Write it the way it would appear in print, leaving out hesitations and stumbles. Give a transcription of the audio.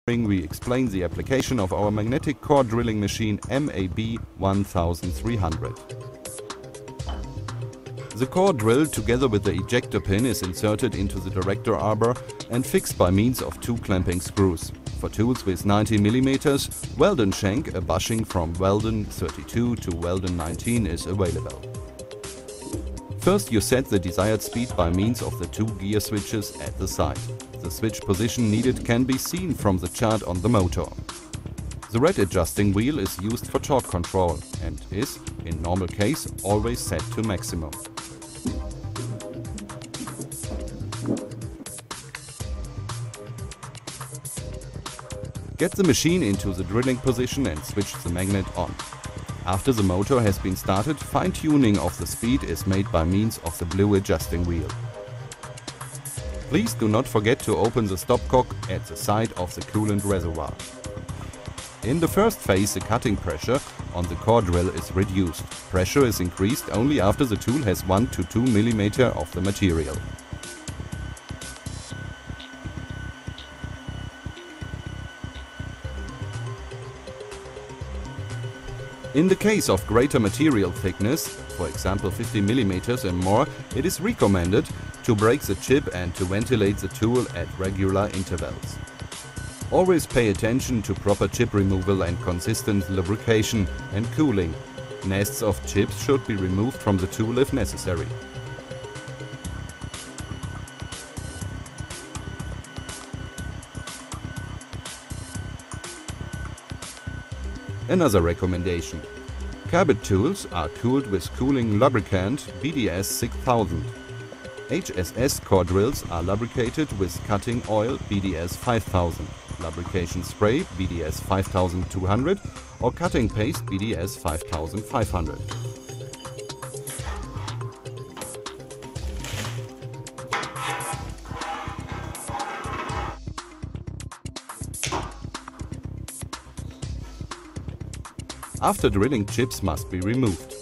we explain the application of our magnetic core drilling machine MAB 1300. The core drill together with the ejector pin is inserted into the director arbor and fixed by means of two clamping screws. For tools with 90 mm, Weldon shank, a bushing from Weldon 32 to Weldon 19 is available. First you set the desired speed by means of the two gear switches at the side. The switch position needed can be seen from the chart on the motor. The red adjusting wheel is used for torque control and is, in normal case, always set to maximum. Get the machine into the drilling position and switch the magnet on. After the motor has been started, fine-tuning of the speed is made by means of the blue adjusting wheel. Please do not forget to open the stopcock at the side of the coolant reservoir. In the first phase, the cutting pressure on the core drill is reduced. Pressure is increased only after the tool has 1 to 2 mm of the material. In the case of greater material thickness, for example 50 mm and more, it is recommended to break the chip and to ventilate the tool at regular intervals. Always pay attention to proper chip removal and consistent lubrication and cooling. Nests of chips should be removed from the tool if necessary. Another recommendation. Cabot tools are cooled with cooling lubricant BDS 6000. HSS core drills are lubricated with cutting oil BDS 5000, lubrication spray BDS 5200 or cutting paste BDS 5500. After drilling, chips must be removed.